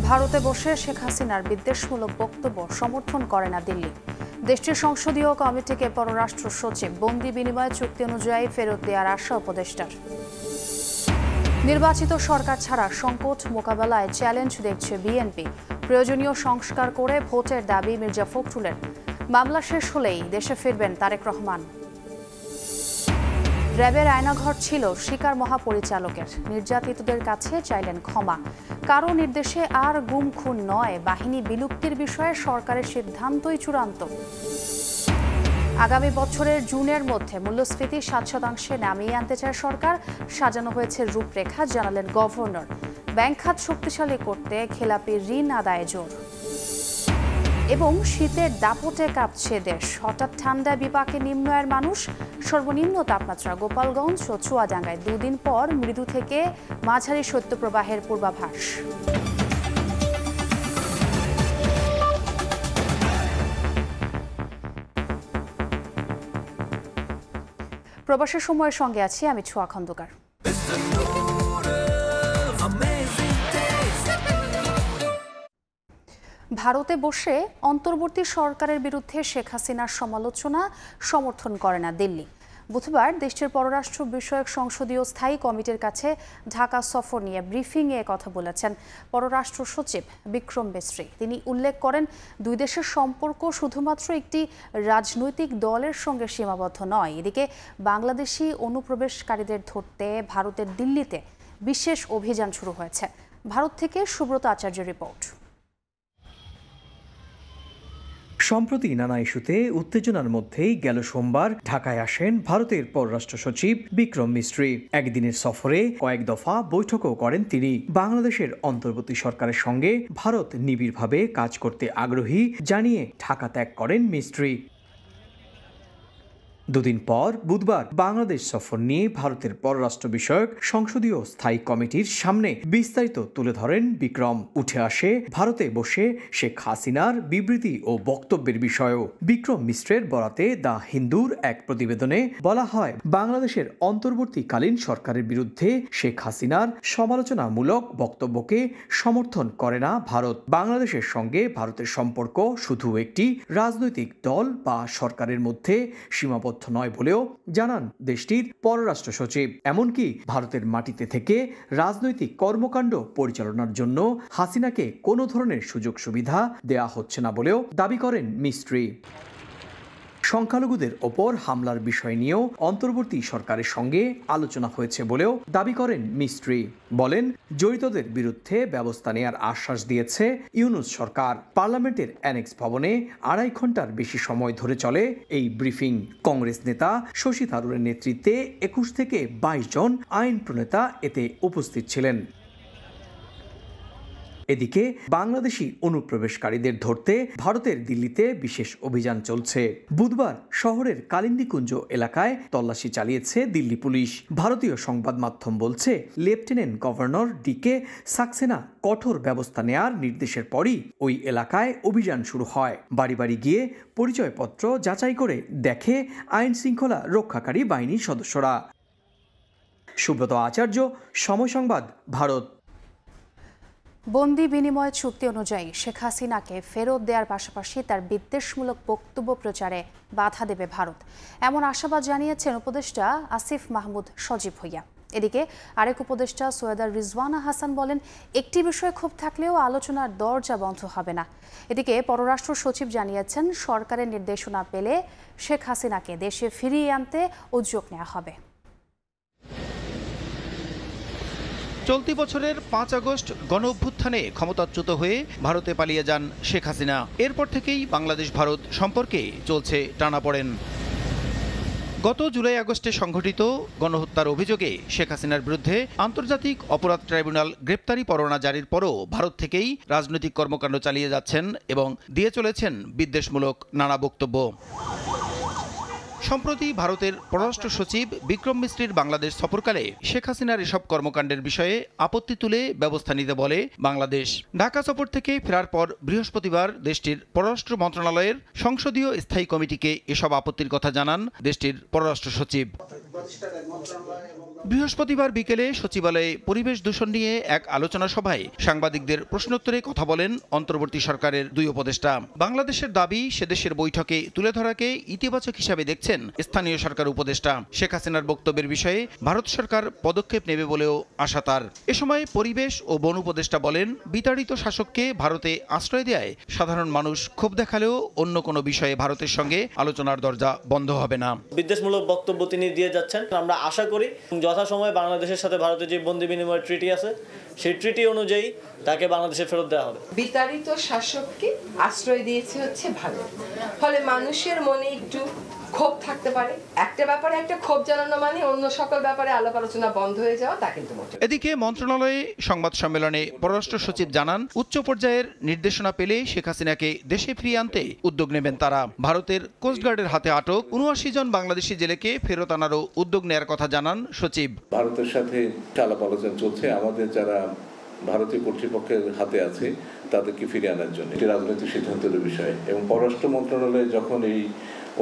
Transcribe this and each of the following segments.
ভারতে বসে শেখ হাসিনার বিদ্বেষমূলক বক্তব্য সমর্থন করে না দিল্লি। দেশটির সংসদীয় কমিটিকে পররাষ্ট্র সচিব বন্দি বিনিময় চুক্তি অনুযায়ী ফেরত দেওয়ার আশা উপদেষ্টার। নির্বাচিত সরকার ছাড়া সংকট মোকাবেলায় চ্যালেঞ্জ দেখছে বিএনপি। প্রয়োজনীয় সংস্কার করে ভোটের দাবি মির্জা ফখরুলের। মামলা শেষ হলেই দেশে ফিরবেন তারেক রহমান। র্যাবের আয়নাঘর ছিল শিকার মহাপরিচালকের। নির্যাতিতদের কাছে চাইলেন ক্ষমা। কারো নির্দেশে আর গুম খুন নয়, বাহিনী বিলুপ্তির বিষয়ে সরকারের সিদ্ধান্তই চূড়ান্ত। আগামী বছরের জুনের মধ্যে মূল্যস্ফীতি 7% নামিয়ে আনতে চায় সরকার। সাজানো হয়েছে রূপরেখা, জানালেন গভর্নর। ব্যাংক খাত শক্তিশালী করতে খেলাপি ঋণ আদায়ে জোর। এবং শীতের দাপটে কাঁপছে দেশ। হঠাৎ ঠান্ডায় বিপাকে নিম্ন আয়ের মানুষ। সর্বনিম্ন তাপমাত্রা গোপালগঞ্জ ও চুয়াডাঙ্গায় 2 দিন পর মৃদু থেকে মাঝারি শৈত্যপ্রবাহের পূর্বাভাস। প্রবাসের সময়ের সঙ্গে আছি আমি ছোঁয়া খন্দকার। ভারতে বসে অন্তর্বর্তী সরকারের বিরুদ্ধে শেখ হাসিনার সমালোচনা সমর্থন করে না দিল্লি। বুধবার দেশটির পররাষ্ট্র বিষয়ক সংসদীয় স্থায়ী কমিটির কাছে ঢাকা সফর নিয়ে ব্রিফিংয়ে কথা বলেছেন পররাষ্ট্র সচিব বিক্রম মিস্ত্রি। তিনি উল্লেখ করেন, দুই দেশের সম্পর্ক শুধুমাত্র একটি রাজনৈতিক দলের সঙ্গে সীমাবদ্ধ নয়। এদিকে বাংলাদেশি অনুপ্রবেশকারীদের ধরতে ভারতের দিল্লিতে বিশেষ অভিযান শুরু হয়েছে। ভারত থেকে সুব্রত আচার্যের রিপোর্ট। সম্প্রতি নানা ইস্যুতে উত্তেজনার মধ্যেই গেল সোমবার ঢাকায় আসেন ভারতের পররাষ্ট্র সচিব বিক্রম মিস্ত্রি। একদিনের সফরে কয়েক দফা বৈঠকও করেন তিনি। বাংলাদেশের অন্তর্বর্তী সরকারের সঙ্গে ভারত নিবিড়ভাবে কাজ করতে আগ্রহী জানিয়ে ঢাকা ত্যাগ করেন মিস্ত্রি। দুদিন পর বুধবার বাংলাদেশ সফর নিয়ে ভারতের পররাষ্ট্র বিষয়ক সংসদীয় স্থায়ী কমিটির সামনে বিস্তারিত তুলে ধরেন বিক্রম। উঠে আসে ভারতে বসে শেখ হাসিনার বিবৃতি ও বক্তব্যের বিষয়ও। বিক্রম মিশ্রের বরাতে দ্য হিন্দুর এক প্রতিবেদনে বলা হয়, বাংলাদেশের অন্তর্বর্তীকালীন সরকারের বিরুদ্ধে শেখ হাসিনার সমালোচনামূলক বক্তব্যকে সমর্থন করে না ভারত। বাংলাদেশের সঙ্গে ভারতের সম্পর্ক শুধু একটি রাজনৈতিক দল বা সরকারের মধ্যে সীমাবদ্ধ নয় বলেও জানান দেশটির পররাষ্ট্র সচিব। এমনকি ভারতের মাটিতে থেকে রাজনৈতিক কর্মকাণ্ড পরিচালনার জন্য হাসিনাকে কোনো ধরনের সুযোগ সুবিধা দেয়া হচ্ছে না বলেও দাবি করেন মিস্ত্রি। সংখ্যালঘুদের ওপর হামলার বিষয় নিয়েও অন্তর্বর্তী সরকারের সঙ্গে আলোচনা হয়েছে বলেও দাবি করেন মিস্ত্রি। বলেন, জড়িতদের বিরুদ্ধে ব্যবস্থা নেয়ার আশ্বাস দিয়েছে ইউনূস সরকার। পার্লামেন্টের অ্যানেক্স ভবনে 2.5 ঘন্টার বেশি সময় ধরে চলে এই ব্রিফিং। কংগ্রেস নেতা শশী থারুরের নেতৃত্বে 21 থেকে 22 জন আইন প্রণেতা এতে উপস্থিত ছিলেন। এদিকে বাংলাদেশি অনুপ্রবেশকারীদের ধরতে ভারতের দিল্লিতে বিশেষ অভিযান চলছে। বুধবার শহরের কালিন্দীকুঞ্জ এলাকায় তল্লাশি চালিয়েছে দিল্লি পুলিশ। ভারতীয় সংবাদ মাধ্যম বলছে, লেফটেন্যান্ট গভর্নর ডিকে সাক্সেনা কঠোর ব্যবস্থা নেয়ার নির্দেশের পরই ওই এলাকায় অভিযান শুরু হয়। বাড়ি বাড়ি গিয়ে পরিচয়পত্র যাচাই করে দেখে আইন শৃঙ্খলা রক্ষাকারী বাহিনীর সদস্যরা। সুব্রত আচার্য, সময় সংবাদ, ভারত। বন্দি বিনিময় চুক্তি অনুযায়ী শেখ হাসিনাকে ফেরত দেওয়ার পাশাপাশি তার বিদ্বেষমূলক বক্তব্য প্রচারে বাধা দেবে ভারত, এমন আশাবাদ জানিয়েছেন উপদেষ্টা আসিফ মাহমুদ সজীব ভুইয়া। এদিকে আরেক উপদেষ্টা সৈয়দা রিজওয়ানা হাসান বলেন, একটি বিষয়ে ক্ষোভ থাকলেও আলোচনার দরজা বন্ধ হবে না। এদিকে পররাষ্ট্র সচিব জানিয়েছেন, সরকারের নির্দেশনা পেলে শেখ হাসিনাকে দেশে ফিরিয়ে আনতে উদ্যোগ নেওয়া হবে। চলতি বছরের 5 আগস্ট গণঅভ্যুত্থানে ক্ষমতাচ্যুত হয়ে ভারতে পালিয়ে যান শেখ হাসিনা। এরপর থেকেই বাংলাদেশ ভারত সম্পর্কে চলছে টানাপোড়েন। গত জুলাই আগস্টে সংঘটিত গণহত্যার অভিযোগে শেখ হাসিনার বিরুদ্ধে আন্তর্জাতিক অপরাধ ট্রাইব্যুনাল গ্রেপ্তারি পরোয়ানা জারির পরও ভারত থেকেই রাজনৈতিক কর্মকাণ্ড চালিয়ে যাচ্ছেন এবং দিয়ে চলেছেন বিদ্বেষমূলক নানা বক্তব্য। সম্প্রতি ভারতের পররাষ্ট্র সচিব বিক্রম মিশ্রির বাংলাদেশ সফরকালে শেখ হাসিনার এসব কর্মকাণ্ডের বিষয়ে আপত্তি তুলে ব্যবস্থা নিতে বলে বাংলাদেশ। ঢাকা সফর থেকে ফেরার পর বৃহস্পতিবার দেশটির পররাষ্ট্র মন্ত্রণালয়ের সংসদীয় স্থায়ী কমিটিকে এসব আপত্তির কথা জানান দেশটির পররাষ্ট্র সচিব। বৃহস্পতিবার বিকেলে সচিবালয়ে পরিবেশ দূষণ নিয়ে এক আলোচনা সভায় সাংবাদিকদের প্রশ্নোত্তরে কথা বলেন অন্তর্বর্তী সরকারের দুই উপদেষ্টা। বাংলাদেশের দাবি সেদেশের বৈঠকে তুলে ধরাকে ইতিবাচক হিসাবে দেখছেন স্থানীয় সরকার উপদেষ্টা। শেখ হাসিনার বক্তব্যের বিষয়ে ভারত সরকার পদক্ষেপ নেবে বলেও আশা তার। এ সময় পরিবেশ ও বন উপদেষ্টা বলেন, বিতাড়িত শাসককে ভারতে আশ্রয় দেয় সাধারণ মানুষ ক্ষোভ দেখালেও অন্য কোনো বিষয়ে ভারতের সঙ্গে আলোচনার দরজা বন্ধ হবে না। বিদ্বেষমূলক বক্তব্য তিনি দিয়ে যাচ্ছেন। আমরা আশা করি যথাসময়ে বাংলাদেশের সাথে ভারতের যে বন্দি বিনিময় ট্রিটি আছে সেই ট্রিটি অনুযায়ী তাকে বাংলাদেশে ফেরত দেওয়া হবে। বিতাড়িত শাসককে আশ্রয় দিয়েছে হচ্ছে ভারত, ফলে মানুষের মনে একটু ক্ষোভ থাকতে পারে। একটা ব্যাপারে একটা ক্ষোভ জানানো মানে অন্য সকল ব্যাপারে আলাপ আলোচনা বন্ধ হয়ে যাওয়া, তা কিন্তু মোটেই। এদিকে মন্ত্রণালয়ে সংবাদ সম্মেলনে পররাষ্ট্র সচিব জানান, উচ্চ পর্যায়ের নির্দেশনা পেলে শেখ হাসিনাকে দেশে ফিরিয়ে আনতে উদ্যোগ নেবেন তারা। ভারতের কোস্টগার্ডের হাতে আটক ৭৯ জন বাংলাদেশি জেলেকে ফেরত আনারও উদ্যোগ নেওয়ার কথা জানান সচিব। ভারতের সাথে আলাপ আলোচনা চলছে, আমাদের যারা ভারতীয় কর্তৃপক্ষের হাতে আছে তাদেরকে ফিরিয়ে আনার জন্য। এটি রাজনৈতিক সিদ্ধান্তের বিষয় এবং পররাষ্ট্র মন্ত্রণালয়ে যখন এই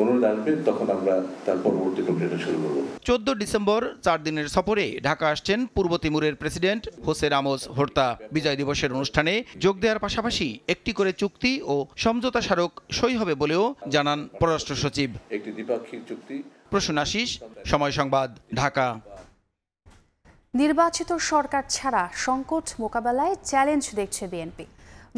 অনুরোধ আসবে তখন আমরা তার পরবর্তী প্রক্রিয়াটা শুরু করব। 14 ডিসেম্বর 4 দিনের সফরে ঢাকা আসছেন পূর্ব তিমুরের প্রেসিডেন্ট হোসে রামোস হোর্তা। বিজয় দিবসের অনুষ্ঠানে যোগ দেওয়ার পাশাপাশি একটি করে চুক্তি ও সমঝোতা স্মারক সই হবে বলেও জানান পররাষ্ট্র সচিব। একটি দ্বিপাক্ষিক চুক্তি। প্রসূন আশিস, সময় সংবাদ, ঢাকা। নির্বাচিত সরকার ছাড়া সংকট মোকাবেলায় চ্যালেঞ্জ দেখছে বিএনপি।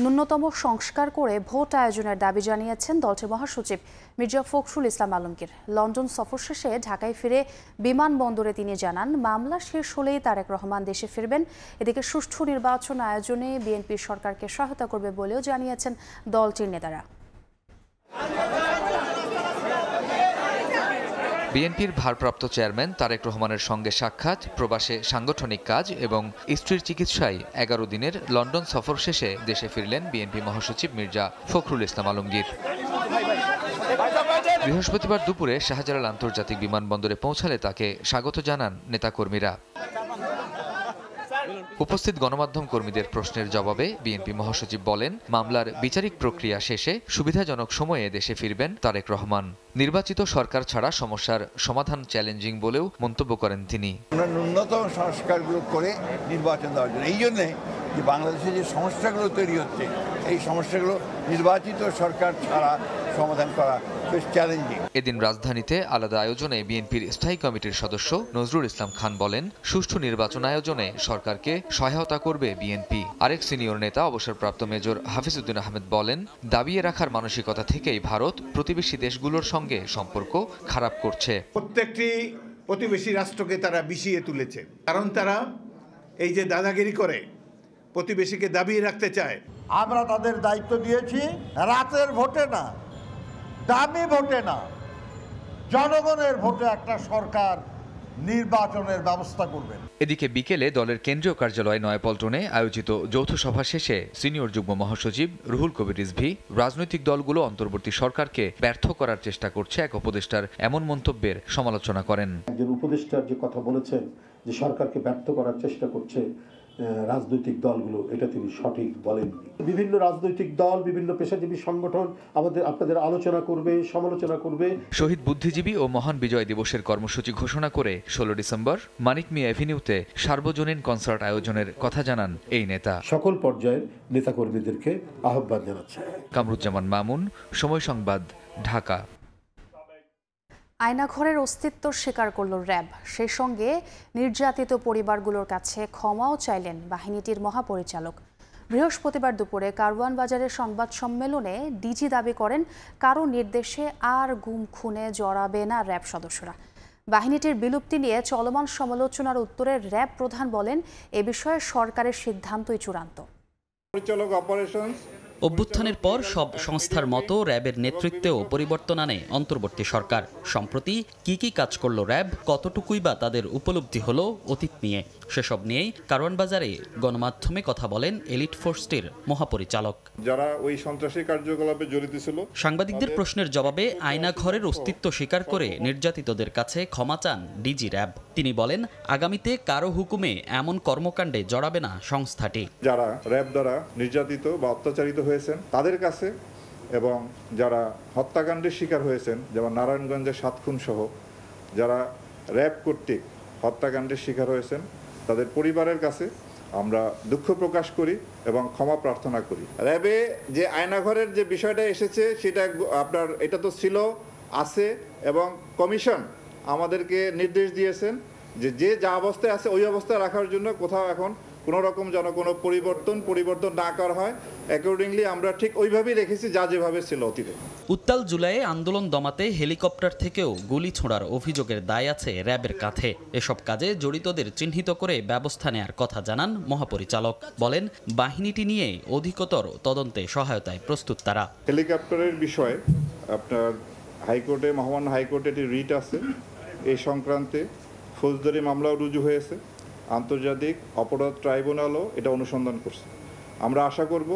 ন্যূনতম সংস্কার করে ভোট আয়োজনের দাবি জানিয়েছেন দলটির মহাসচিব মির্জা ফখরুল ইসলাম আলমগীর। লন্ডন সফর শেষে ঢাকায় ফিরে বিমানবন্দরে তিনি জানান, মামলা শেষ হলেই তারেক রহমান দেশে ফিরবেন। এদিকে সুষ্ঠু নির্বাচন আয়োজনে বিএনপি সরকারকে সহায়তা করবে বলেও জানিয়েছেন দলটির নেতারা। বিএনপির ভারপ্রাপ্ত চেয়ারম্যান তারেক রহমানের সঙ্গে সাক্ষাৎ, প্রবাসে সাংগঠনিক কাজ এবং স্ত্রীর চিকিৎসায় 11 দিনের লন্ডন সফর শেষে দেশে ফিরলেন বিএনপি মহাসচিব মির্জা ফখরুল ইসলাম আলমগীর। বৃহস্পতিবার দুপুরে শাহজালাল আন্তর্জাতিক বিমানবন্দরে পৌঁছালে তাকে স্বাগত জানান নেতাকর্মীরা। উপস্থিত গণমাধ্যম কর্মীদের প্রশ্নের জবাবে বিএনপি মহাসচিব বলেন, মামলার বিচারিক প্রক্রিয়া শেষে সুবিধাজনক সময়ে দেশে ফিরবেন তারেক রহমান। নির্বাচিত সরকার ছাড়া সমস্যার সমাধান চ্যালেঞ্জিং বলেও মন্তব্য করেন তিনি। আমরা ন্যূনতম সংস্কারগুলো করে নির্বাচন দেওয়ার জন্য, এই জন্যে যে বাংলাদেশে যে সমস্যাগুলো তৈরি হচ্ছে এই সমস্যাগুলো নির্বাচিত সরকার ছাড়া সমাধান করা বেশ চ্যালেঞ্জিং। এদিন রাজধানীতে আলাদা আয়োজনে বিএনপির স্থায়ী কমিটির সদস্য নজরুল ইসলাম খান বলেন, সুষ্ঠু নির্বাচন আয়োজনে সরকারকে সহায়তা করবে বিএনপি। আরেক সিনিয়র নেতা অবসরপ্রাপ্ত মেজর হাফিজউদ্দিন আহমেদ বলেন, দাবিয়ে রাখার মানসিকতা থেকেই ভারত প্রতিবেশী দেশগুলোর সঙ্গে সম্পর্ক খারাপ করছে। প্রত্যেকটি প্রতিবেশী রাষ্ট্রকে তারা বিষিয়ে তুলেছে, কারণ তারা এই যে দাদাগিরি করে প্রতিবেশীকে দাবিয়ে রাখতে চায়। আমরা তাদের দায়িত্ব দিয়েছি রাতের ভোটে না, দামি ভোটে না, জনগণের ভোটে একটা সরকার নির্বাচনের ব্যবস্থা করবেন। এদিকে বিকেলে দলের কেন্দ্রীয় কার্যালয় নয়াপল্টনে আয়োজিত যৌথ সভা শেষে সিনিয়র যুগ্ম মহাসচিব রুহুল কবির রিজভী রাজনৈতিক দলগুলো অন্তর্বর্তী সরকারকে ব্যর্থ করার চেষ্টা করছে এক উপদেষ্টার এমন মন্তব্যের সমালোচনা করেন। একজন উপদেষ্টার যে কথা বলেছেন যে সরকারকে ব্যর্থ করার চেষ্টা করছে রাজনৈতিক দলগুলো, এটা তিনি সঠিক বলেননি। বিভিন্ন রাজনৈতিক দল, বিভিন্ন পেশাজীবী সংগঠন আপনাদের আলোচনা করবে, সমালোচনা করবে। শহীদ বুদ্ধিজীবী ও মহান বিজয় দিবসের কর্মসূচি ঘোষণা করে 16 ডিসেম্বর মানিক মিয়া এভিনিউতে সার্বজনীন কনসার্ট আয়োজনের কথা জানান এই নেতা। সকল পর্যায়ের নেতাকর্মীদেরকে আহ্বান জানাচ্ছেন। কামরুজ্জামান মামুন, সময় সংবাদ, ঢাকা। আয়নাঘরের অস্তিত্ব স্বীকার করল র্যাব। সেই সঙ্গে নির্যাতিত পরিবারগুলোর কাছে ক্ষমাও চাইলেন বাহিনীটির মহাপরিচালক। বৃহস্পতিবার দুপুরে কারওয়ান বাজারের সংবাদ সম্মেলনে ডিজি দাবি করেন, কারো নির্দেশে আর গুম খুনে জড়াবে না র্যাব সদস্যরা। বাহিনীটির বিলুপ্তি নিয়ে চলমান সমালোচনার উত্তরে র্যাব প্রধান বলেন, এ বিষয়ে সরকারের সিদ্ধান্তই চূড়ান্ত। পরিচালক অপারেশনস অভ্যুত্থানের পর সব সংস্থার মতো র্যাবের নেতৃত্বেও পরিবর্তন আনে অন্তর্বর্তী সরকার। সম্প্রতি কি কাজ করলো র্যাব, কতটুকুই বা তাদের উপলব্ধি হলো অতীত নিয়ে, সেসব নিয়েই কারওয়ান বাজারে গণমাধ্যমে কথা বলেন এলিট ফোর্সটির মহাপরিচালক। যারা ওই সন্ত্রাসী কার্যকলাপে জড়িত ছিল, সাংবাদিকদের প্রশ্নের জবাবে আয়নাঘরের অস্তিত্ব স্বীকার করে নির্যাতিতদের কাছে ক্ষমা চান ডিজি র্যাব। তিনি বলেন, আগামীতে কারো হুকুমে এমন কর্মকাণ্ডে জড়াবে না সংস্থাটি। যারা র্যাব দ্বারা নির্যাতিত বা অত্যাচারিত হয়েছেন তাদের কাছে এবং যারা হত্যাকাণ্ডের শিকার হয়েছেন, যেমন নারায়ণগঞ্জের 7 খুন সহ যারা র্যাব কর্তৃক হত্যাকাণ্ডের শিকার হয়েছেন তাদের পরিবারের কাছে আমরা দুঃখ প্রকাশ করি এবং ক্ষমা প্রার্থনা করি। র্যাবে যে আয়নাঘরের যে বিষয়টা এসেছে সেটা আপনার এটা তো ছিল, আছে, এবং কমিশন আমাদেরকে নির্দেশ দিয়েছেন যে যা অবস্থায় আছে ওই অবস্থায় রাখার জন্য। কোথাও এখন কোনো রকম যেন কোনো পরিবর্তন না করা হয়, অ্যাকর্ডিংলি আমরা ঠিক ওইভাবেই রেখেছি যা যেভাবে ছিল অতীতে। উত্তাল জুলাইয়ে আন্দোলন দমাতে হেলিকপ্টার থেকেও গুলি ছোঁড়ার অভিযোগের দায় আছে র্যাবের কাঁধে। এসব কাজে জড়িতদের চিহ্নিত করে ব্যবস্থা নেয়ার কথা জানান মহাপরিচালক। বলেন, বাহিনীটি নিয়ে অধিকতর তদন্তে সহায়তায় প্রস্তুত তারা। হেলিকপ্টারের বিষয়ে আপনার হাইকোর্টে, মহামান্য হাইকোর্টে একটি রিট আছে, এই সংক্রান্তে ফৌজদারি মামলাও রুজু হয়েছে। আন্তর্জাতিক অপরাধ ট্রাইব্যুনালও এটা অনুসন্ধান করছে। আমরা আশা করব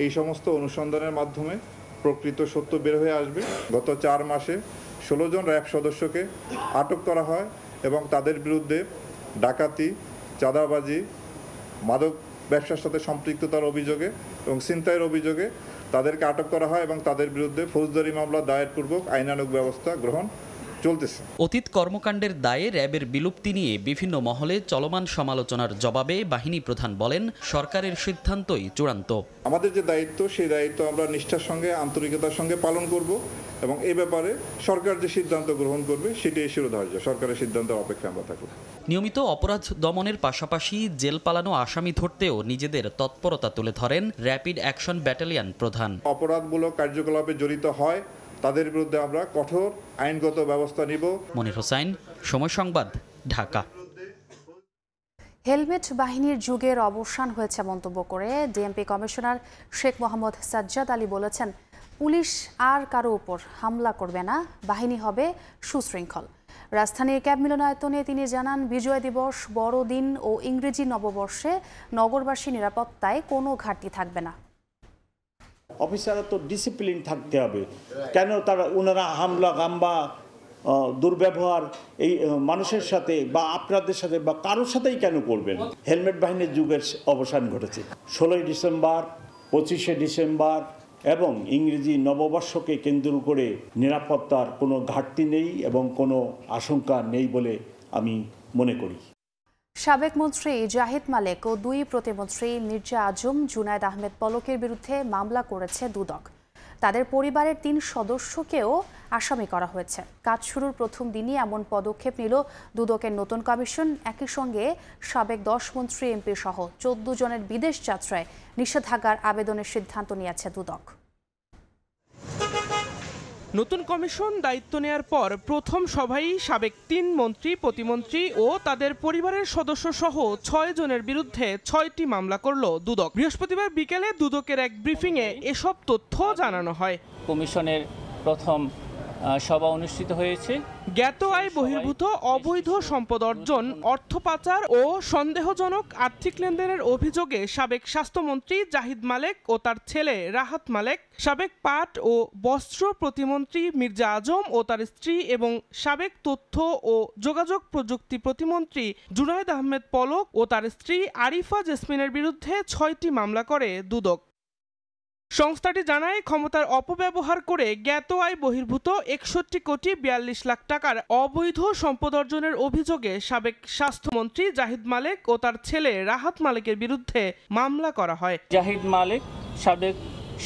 এই সমস্ত অনুসন্ধানের মাধ্যমে প্রকৃত সত্য বের হয়ে আসবে। গত 4 মাসে 16 জন র্যাব সদস্যকে আটক করা হয় এবং তাদের বিরুদ্ধে ডাকাতি, চাঁদাবাজি, মাদক ব্যবসার সাথে সম্পৃক্ততার অভিযোগে এবং ছিনতাইয়ের অভিযোগে তাদেরকে আটক করা হয় এবং তাদের বিরুদ্ধে ফৌজদারি মামলা দায়েরপূর্বক আইনানুগ ব্যবস্থা গ্রহণ চলতেছে। অতীত কর্মকাণ্ডের দায়ে র্যাবের বিলুপ্তি নিয়ে বিভিন্ন মহলে চলমান সমালোচনার জবাবে বাহিনী প্রধান বলেন, সরকারের সিদ্ধান্তই চূড়ান্ত। আমাদের যে দায়িত্ব সেই দায়িত্ব আমরা নিষ্ঠার সঙ্গে, আন্তরিকতার সঙ্গে পালন করব এবং এই ব্যাপারে সরকার যে সিদ্ধান্ত গ্রহণ করবে সেটাই শিরোধার্য। সরকারের সিদ্ধান্তের অপেক্ষায় আমরা থাকব। নিয়মিত অপরাধ দমনের পাশাপাশি জেল পালানো আসামি ধরতেও নিজেদের তৎপরতা তুলে ধরেন র্যাপিড অ্যাকশন ব্যাটালিয়ন প্রধান। অপরাধমূলক কার্যকলাপে জড়িত হয় তাদের বিরুদ্ধে আমরা কঠোর আইনগত ব্যবস্থা নিব। মনির হোসাইন, সময় সংবাদ, ঢাকা। হেলমেট বাহিনীর যুগের অবসান হয়েছে মন্তব্য করে ডিএমপি কমিশনার শেখ মোহাম্মদ সাজ্জাদ আলী বলেছেন, পুলিশ আর কারো উপর হামলা করবে না, বাহিনী হবে সুশৃঙ্খল। রাজধানীর ক্যাব মিলনায়তনে তিনি জানান, বিজয় দিবস, বড়দিন ও ইংরেজি নববর্ষে নগরবাসী নিরাপত্তায় কোনো ঘাটতি থাকবে না। অফিসাররা তো ডিসিপ্লিন থাকতে হবে। কেন ওনারা হামলা গাম্বা দুর্ব্যবহার এই মানুষের সাথে বা আপনাদের সাথে বা কারোর সাথেই কেন করবেন? হেলমেট বাহিনীর যুগের অবসান ঘটেছে। 16 ডিসেম্বর, 25শে ডিসেম্বর এবং ইংরেজি নববর্ষকে কেন্দ্র করে নিরাপত্তার কোনো ঘাটতি নেই এবং কোনো আশঙ্কা নেই বলে আমি মনে করি। সাবেক মন্ত্রী জাহিদ মালেক ও 2 প্রতিমন্ত্রী মির্জা আজম, জুনায়েদ আহমেদ পলকের বিরুদ্ধে মামলা করেছে দুদক। তাদের পরিবারের 3 সদস্যকেও আসামি করা হয়েছে। কাজ শুরুর প্রথম দিনই এমন পদক্ষেপ নিল দুদকের নতুন কমিশন। একই সঙ্গে সাবেক 10 মন্ত্রী, এমপি সহ 14 জনের বিদেশ যাত্রায় নিষেধাজ্ঞার আবেদনের সিদ্ধান্ত নিয়েছে দুদক। নতুন কমিশন দায়িত্ব নেয়ার পর প্রথম সভায় সাবেক 3 মন্ত্রী, প্রতিমন্ত্রী ও তাদের পরিবারের সদস্য সহ 6 জনের বিরুদ্ধে 6টি মামলা করল দুদক। বৃহস্পতিবার বিকেলে দুদকের এক ব্রিফিংয়ে এসব তথ্য জানানো হয়। কমিশনের প্রথম সভা অনুষ্ঠিত হয়েছে। জ্ঞাত আয় বহির্ভূত অবৈধ সম্পদ অর্জন, অর্থ পাচার ও সন্দেহজনক আর্থিক লেনদেনের অভিযোগে সাবেক স্বাস্থ্যমন্ত্রী জাহিদ মালেক ও তার ছেলে রাহাত মালেক, সাবেক পাট ও বস্ত্র প্রতিমন্ত্রী মির্জা আজম ও তার স্ত্রী এবং সাবেক তথ্য ও যোগাযোগ প্রযুক্তি প্রতিমন্ত্রী জুনায়েদ আহমেদ পলক ও তার স্ত্রী আরিফা জেসমিনের বিরুদ্ধে 6টি মামলা করে দুদক। সংস্থাটি জানায়, ক্ষমতার অপব্যবহার করে জ্ঞাত আয় বহির্ভূত 61 কোটি 42 লাখ টাকার অবৈধ সম্পদ অর্জনের অভিযোগে সাবেক স্বাস্থ্যমন্ত্রী জাহিদ মালেক ও তার ছেলে রাহাত মালেকের বিরুদ্ধে মামলা করা হয়। জাহিদ মালেক, সাবেক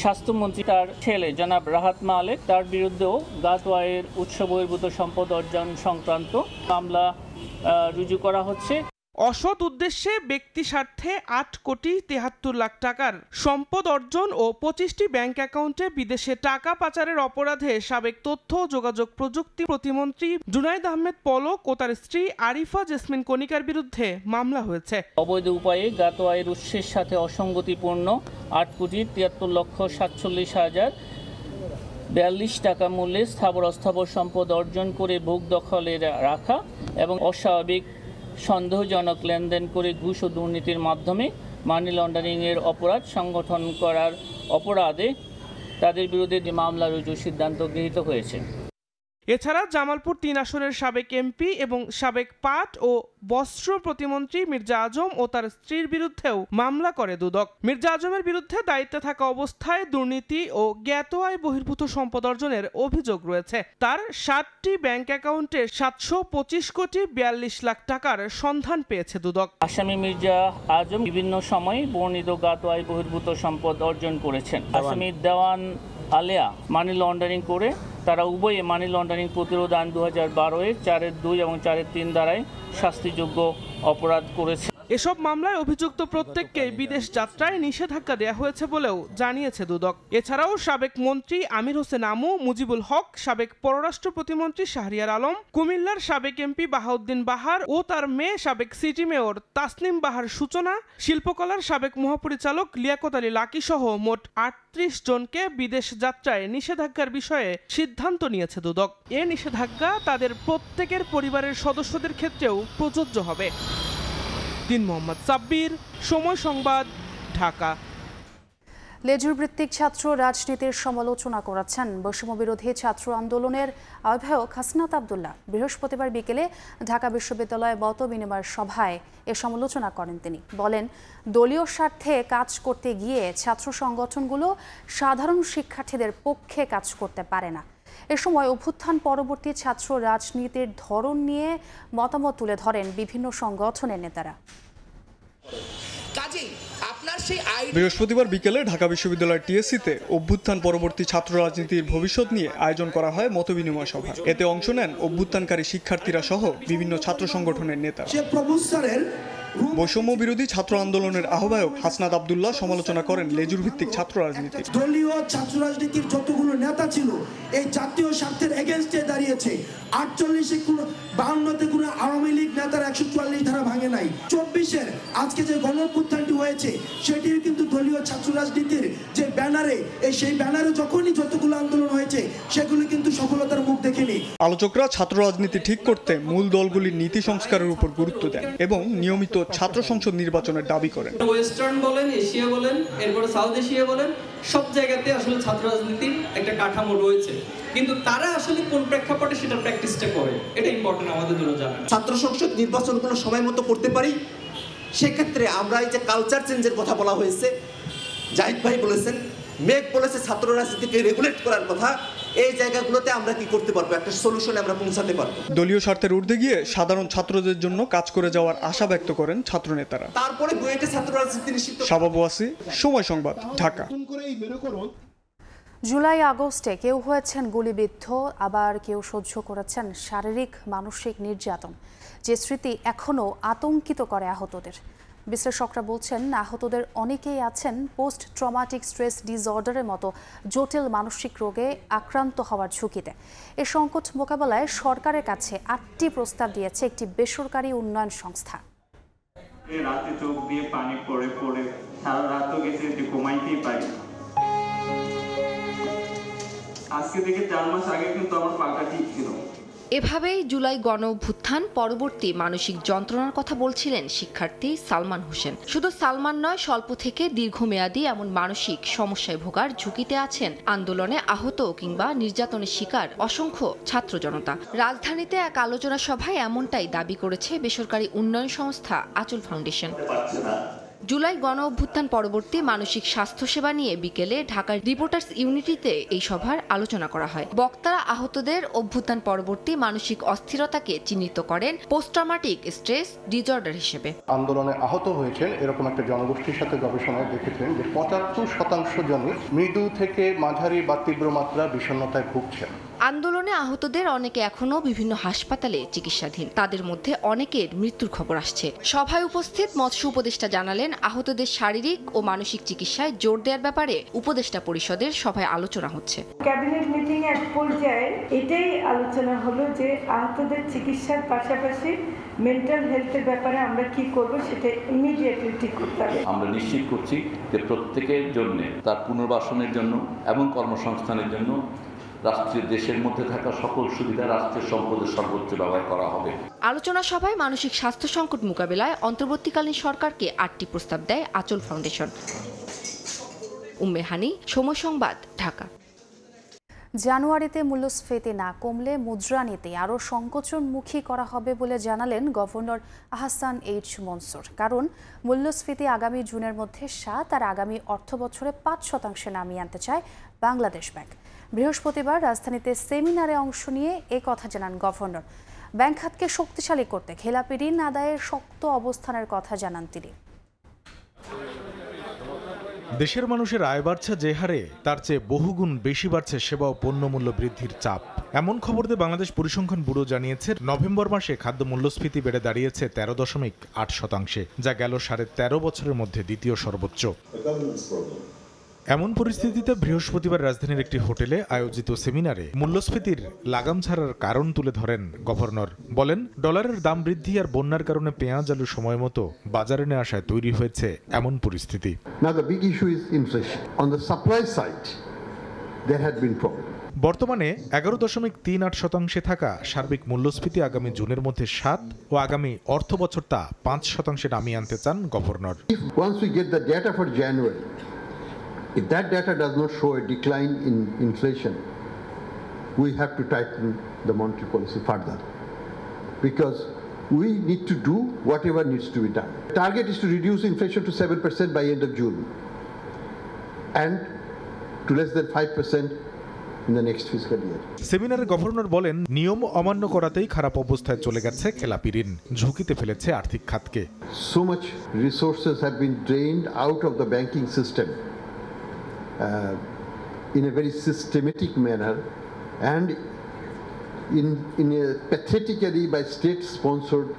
স্বাস্থ্যমন্ত্রী, তার ছেলে জনাব রাহাত মালেক, তার বিরুদ্ধেও জ্ঞাত আয়ের উৎস বহির্ভূত সম্পদ অর্জন সংক্রান্ত মামলা রুজু করা হচ্ছে। অসৎ উদ্দেশ্যে ব্যক্তি স্বার্থে 8 কোটি 73 লাখ টাকার সম্পদ অর্জন ও 25টি ব্যাংক অ্যাকাউন্টে বিদেশে টাকা পাচারের অপরাধে সাবেক তথ্য ও যোগাযোগ প্রযুক্তি প্রতিমন্ত্রী জুনাইদ আহমেদ পলক ও তার স্ত্রী আরিফা জেসমিন কণিকার বিরুদ্ধে মামলা হয়েছে। অবৈধ উপায়ে জ্ঞাত আয়ের উৎসের সাথে অসঙ্গতিপূর্ণ 8 কোটি 73 লক্ষ 47 হাজার 42 টাকা মূল্যে স্থাবর অস্থাবর সম্পদ অর্জন করে ভোগ দখলে রাখা এবং অস্বাভাবিক সন্দেহজনক লেনদেন করে ঘুষ ও দুর্নীতির মাধ্যমে মানি লন্ডারিংয়ের অপরাধ সংগঠন করার অপরাধে তাদের বিরুদ্ধে যে মামলা রুজুর সিদ্ধান্ত গৃহীত হয়েছে। এছাড়া জামালপুর 3 আসনের সাবেক এমপি এবং সাবেক পাট ও বস্ত্র প্রতিমন্ত্রী মির্জা আজম ও তার স্ত্রীর বিরুদ্ধেও মামলা করে দুদক। মির্জা আজমের বিরুদ্ধে দায়িত্বে থাকা অবস্থায় দুর্নীতি ও জ্ঞাত আয় বহির্ভূত সম্পদ অর্জনের অভিযোগ রয়েছে। তার 7টি ব্যাংক অ্যাকাউন্টে 725 কোটি 42 লাখ টাকার সন্ধান পেয়েছে দুদক। আসামি মির্জা আজম বিভিন্ন সময় বর্ণিত জ্ঞাত আয় বহির্ভূত সম্পদ অর্জন করেছেন। আসামি দেওয়ান আলিয়া মানি লন্ডারিং করে তারা উভয়ে মানি লন্ডারিং প্রতিরোধ আইন 2012-এর 4-2 এবং 4-3 ধারায় শাস্তিযোগ্য অপরাধ করেছে। এসব মামলায় অভিযুক্ত প্রত্যেককে বিদেশ যাত্রায় নিষেধাজ্ঞা দেওয়া হয়েছে বলেও জানিয়েছে দুদক। এছাড়াও সাবেক মন্ত্রী আমির হোসেন আমু, মুজিবুল হক, সাবেক পররাষ্ট্র প্রতিমন্ত্রী শাহরিয়ার আলম, কুমিল্লার সাবেক এমপি বাহাউদ্দিন বাহার ও তার মেয়ে সাবেক সিটি মেয়র তাসনিম বাহার সূচনা, শিল্পকলার সাবেক মহাপরিচালক লিয়াকত আলী লাকি সহ মোট 38 জনকে বিদেশ যাত্রায় নিষেধাজ্ঞার বিষয়ে সিদ্ধান্ত নিয়েছে দুদক। এ নিষেধাজ্ঞা তাদের প্রত্যেকের পরিবারের সদস্যদের ক্ষেত্রেও প্রযোজ্য হবে। মোহাম্মদ সাব্বির, সময় সংবাদ, ঢাকা। লেজুর ভিত্তিক ছাত্র রাজনীতির সমালোচনা করেছেন বৈষম্যবিরোধী ছাত্র আন্দোলনের আহ্বায়ক হাসনাত আব্দুল্লাহ। বৃহস্পতিবার বিকেলে ঢাকা বিশ্ববিদ্যালয়ে মত বিনিময় সভায় এ সমালোচনা করেন তিনি। বলেন, দলীয় স্বার্থে কাজ করতে গিয়ে ছাত্র সংগঠনগুলো সাধারণ শিক্ষার্থীদের পক্ষে কাজ করতে পারে না। এ সময় অভ্যুত্থান পরবর্তী ছাত্র রাজনীতির ধরন নিয়ে মতামত তুলে ধরেন বিভিন্ন সংগঠনের নেতারা। বৃহস্পতিবার বিকেলে ঢাকা বিশ্ববিদ্যালয়ের টিএসসিতে অভ্যুত্থান পরবর্তী ছাত্র রাজনীতির ভবিষ্যৎ নিয়ে আয়োজন করা হয় মতবিনিময় সভা। এতে অংশ নেন অভ্যুত্থানকারী শিক্ষার্থীরা সহ বিভিন্ন ছাত্র সংগঠনের নেতা। বৈষম্য বিরোধী ছাত্র আন্দোলনের আহ্বায়ক হাসনাত আব্দুল্লাহ সমালোচনা করেন লেজুর ভিত্তিক ছাত্র রাজনীতি। দলীয় ছাত্র রাজনীতির যতগুলো নেতা ছিল এই জাতীয় স্বার্থের এগেইনস্টে দাঁড়িয়েছে। 48-এ কোনো 52-তে কোনো আওয়ামী লীগ নেতার 144 ধারা ভাঙে নাই। 24-এর আজকে যে গণঅভ্যুত্থানটি হয়েছে সেটির কিন্তু দলীয় ছাত্র রাজনীতির যে ব্যানারে সেই ব্যানারে যখনই যতগুলো আন্দোলন হয়েছে সেগুলো কিন্তু সফলতার মুখ দেখেনি। আলোচকরা ছাত্র রাজনীতি ঠিক করতে মূল দলগুলির নীতি সংস্কারের উপর গুরুত্ব দেন এবং নিয়মিত ছাত্র সংসদ নির্বাচনের দাবি করেন। ওয়েস্টার্ন বলেন, এশিয়া বলেন, এরপরে সাউথ এশিয়া বলেন, সব জায়গাতে আসলে ছাত্র রাজনীতির একটা কাঠামো রয়েছে, কিন্তু তারা আসলে কোন প্রেক্ষাপটে সেটা প্র্যাকটিসটা করে এটা ইম্পর্টেন্ট আমাদের জন্য জানা। ছাত্র সংসদ নির্বাচন কোনো সময় মতো করতে পারি, সেক্ষেত্রে আমরা এই যে কালচার চেঞ্জের কথা বলা হয়েছে, জাহিদ ভাই বলেছেন, মেঘ বলেছে ছাত্র রাজনীতিকে রেগুলেট করার কথা, এই জায়গাগুলোতে আমরা কি করতে পারবো, একটা সলিউশনে আমরা পৌঁছাতে পারবো। দলীয় স্বার্থের ঊর্ধ্বে গিয়ে সাধারণ ছাত্রদের জন্য কাজ করে যাওয়ার আশা ব্যক্ত করেন ছাত্র নেতারা। তারপরে বুয়েটে ছাত্র রাজনীতি নিষিদ্ধ। শাবাব ওয়াসি, সময় সংবাদ, ঢাকা। জুলাই আগস্টে কেউ হয়েছেন গুলিবিদ্ধ, আবার কেউ সহ্য করেছেন শারীরিক মানসিক নির্যাতন, যে স্মৃতি এখনও আতঙ্কিত করে আহতদের। বিশ্লেষকরা বলছেন, আহতদের অনেকেই আছেন পোস্ট ট্রমাটিক স্ট্রেস ডিসঅর্ডারের মতো জটিল মানসিক রোগে আক্রান্ত হওয়ার ঝুঁকিতে। এ সংকট মোকাবেলায় সরকারের কাছে 8টি প্রস্তাব দিয়েছে একটি বেসরকারি উন্নয়ন সংস্থা। রাতে চোখ দিয়ে পানি পড়ে পড়ে সারা রাতও গেছে, ঘুমাইতেই পারি। আজকে থেকে 4 মাস আগে কিন্তু আমার পাটা ঠিক ছিল। এভাবেই জুলাই গণঅভ্যুত্থান পরবর্তী মানসিক যন্ত্রণার কথা বলছিলেন শিক্ষার্থী সালমান হোসেন। শুধু সালমান নয়, স্বল্প থেকে দীর্ঘমেয়াদী এমন মানসিক সমস্যায় ভোগার ঝুঁকিতে আছেন আন্দোলনে আহত কিংবা নির্যাতনের শিকার অসংখ্য ছাত্র জনতা। রাজধানীতে এক আলোচনা সভায় এমনটাই দাবি করেছে বেসরকারি উন্নয়ন সংস্থা আচল ফাউন্ডেশন। জুলাই গণঅভ্যুত্থান পরবর্তী মানসিক স্বাস্থ্যসেবা নিয়ে বিকেলে ঢাকার রিপোর্টার্স ইউনিটিতে এই সভার আলোচনা করা হয়। বক্তারা আহতদের অভ্যুত্থান পরবর্তী মানসিক অস্থিরতাকে চিহ্নিত করেন পোস্ট ট্রমাটিক স্ট্রেস ডিসঅর্ডার হিসেবে। আন্দোলনে আহত হয়েছেন এরকম একটা জনগোষ্ঠীর সাথে গবেষণায় দেখেছেন যে 75% জনই মৃদু থেকে মাঝারি বা তীব্র মাত্রা বিষণ্ণতায় ভুগছেন। আন্দোলনে আহতদের অনেকে এখনো বিভিন্ন হাসপাতালে চিকিৎসাধীন, তাদের মধ্যে অনেকের মৃত্যুর খবর আসছে। সভায় উপস্থিত মৎস্য উপদেষ্টা জানালেন, আহতদের শারীরিক ও মানসিক চিকিৎসায় জোর দেওয়ার ব্যাপারে উপদেষ্টা পরিষদের সভায় আলোচনা হচ্ছে। ক্যাবিনেট মিটিং এক পর্যায়ে এটাই আলোচনা হলো যে আহতদের চিকিৎসার পাশাপাশি মেন্টাল হেলথের ব্যাপারে আমরা কি করব সেটা ইমিডিয়েটলি ঠিক করতে হবে। আমরা নিশ্চিত করছি যে প্রত্যেকের জন্য তার পুনর্বাসনের জন্য এবং কর্মসংস্থানের জন্য রাষ্ট্রের দেশের মধ্যে থাকা সকল সুবিধা রাষ্ট্রের সম্পদের সর্বোচ্চ ব্যবহার করা হবে। আলোচনা সভায় মানসিক স্বাস্থ্য সংকট মোকাবেলায় অন্তর্বর্তীকালীন সরকারকে 8টি প্রস্তাব দেয় আঁচল ফাউন্ডেশন। উম্মে হানি, সময় সংবাদ, ঢাকা। জানুয়ারিতে মূল্যস্ফীতি না কমলে মুদ্রানীতি আরও সংকোচনমুখী করা হবে বলে জানালেন গভর্নর আহসান এইচ মনসুর। কারণ মূল্যস্ফীতি আগামী জুনের মধ্যে 7 আর আগামী অর্থবছরে 5% নামিয়ে আনতে চায় বাংলাদেশ ব্যাংক। বৃহস্পতিবার রাজধানীতে সেমিনারে অংশ নিয়ে কথা জানান গভর্নর। ব্যাংক খাতকে শক্তিশালী করতে খেলাপি ঋণ আদায়ের শক্ত অবস্থানের কথা জানান তিনি। দেশের মানুষের আয় বাড়ছে যে হারে, তার চেয়ে বহুগুণ বেশি বাড়ছে সেবা ও পণ্যমূল্য বৃদ্ধির চাপ। এমন খবর দিয়ে বাংলাদেশ পরিসংখ্যান ব্যুরো জানিয়েছে, নভেম্বর মাসে খাদ্য মূল্যস্ফীতি বেড়ে দাঁড়িয়েছে 13.8%, যা গেল 13.5 বছরের মধ্যে দ্বিতীয় সর্বোচ্চ। এমন পরিস্থিতিতে বৃহস্পতিবার রাজধানীর একটি হোটেলে আয়োজিত সেমিনারে মূল্যস্ফীতির লাগাম ছাড়ার কারণ তুলে ধরেন গভর্নর। বলেন, ডলারের দাম বৃদ্ধি আর বন্যার কারণে পেঁয়াজ আলু সময় মতো বাজারে নিয়ে আসায় তৈরি হয়েছে এমন পরিস্থিতি। Now the big issue is inflation. On the supply side, there had been problem. বর্তমানে 11.38% থাকা সার্বিক মূল্যস্ফীতি আগামী জুনের মধ্যে 7 ও আগামী অর্থ বছর তা 5% নামিয়ে আনতে চান governor. Once we get the data for January, if that data does not show a decline in inflation, we have to tighten the monetary policy further, because we need to do whatever needs to be done. The target is to reduce inflation to 7% by end of June and to less than 5% in the next fiscal year. সেমিনারে governor বলেন, নিয়ম অমান্য করাতেই খারাপ অবস্থায় চলে গেছে খেলাপি ঋণ, ঝুঁকিতে ফেলেছে আর্থিক খাতকে। So much resources have been drained out of the banking system in a very systematic manner and in a pathetically by state sponsored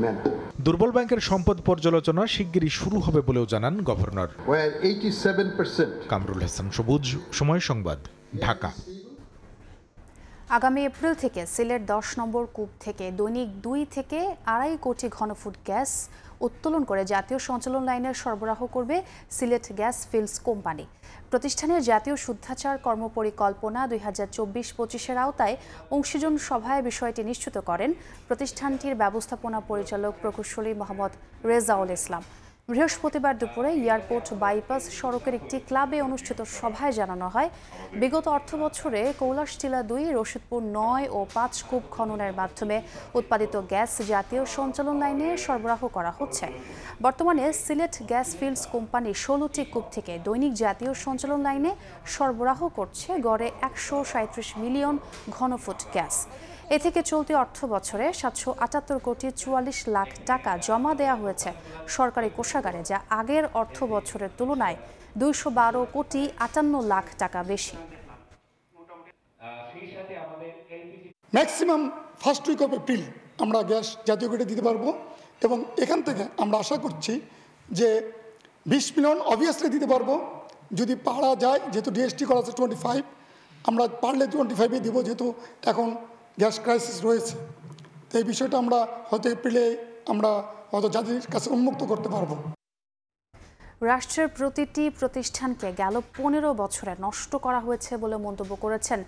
manner. দুর্বল ব্যাংকের সম্পদ পর্যালোচনা শিগগিরই শুরু হবে বলেও জানান গভর্নর। Where 87%. কামরুল হাসান সবুজ, সময় সংবাদ, ঢাকা। আগামী এপ্রিল থেকে সিলেট 10 নম্বর কূপ থেকে দৈনিক 2 থেকে 2.5 কোটি ঘনফুট গ্যাস উত্তোলন করে জাতীয় সঞ্চালন লাইনের সরবরাহ করবে সিলেট গ্যাস ফিল্ডস কোম্পানি। প্রতিষ্ঠানের জাতীয় শুদ্ধাচার কর্মপরিকল্পনা 2024-25-এর আওতায় অংশীজন সভায় বিষয়টি নিশ্চিত করেন প্রতিষ্ঠানটির ব্যবস্থাপনা পরিচালক প্রকৌশলী মোহাম্মদ রেজাউল ইসলাম। বৃহস্পতিবার দুপুরে এয়ারপোর্ট বাইপাস সড়কের একটি ক্লাবে অনুষ্ঠিত সভায় জানানো হয়, বিগত অর্থবছরে কৈলাসটিলা 2, রশিদপুর 9 ও 5 কূপ খননের মাধ্যমে উৎপাদিত গ্যাস জাতীয় সঞ্চালন লাইনে সরবরাহ করা হচ্ছে। বর্তমানে সিলেট গ্যাস ফিল্ডস কোম্পানি 16টি কূপ থেকে দৈনিক জাতীয় সঞ্চালন লাইনে সরবরাহ করছে গড়ে 137 মিলিয়ন ঘনফুট গ্যাস। এ থেকে চলতি অর্থ বছরে 778 কোটি 44 লাখ টাকা জমা দেওয়া হয়েছে সরকারি কোষাগারে, যা আগের অর্থ বছরের তুলনায় 212 কোটি 58 লাখ টাকা বেশি। Maximum first week of April আমরা গ্যাস জাতীয় গ্রিডে দিতে পারবো এবং এখান থেকে আমরা আশা করছি যে 20 মিলিয়ন অবভিয়াসলি দিতে পারবো যদি পারা যায়, যেহেতু ডিএসটি করা আছে 25, আমরা পারলে 25-এ দিব, যেহেতু এখন গ্যাস ক্রাইসিস রয়েছে। তো এই বিষয়টা আমরা হয়তো এপ্রিলে আমরা হয়তো জাতির কাছে উন্মুক্ত করতে পারবো। রাষ্ট্রের প্রতিটি প্রতিষ্ঠানকে গেল 15 বছরে নষ্ট করা হয়েছে বলে মন্তব্য করেছেন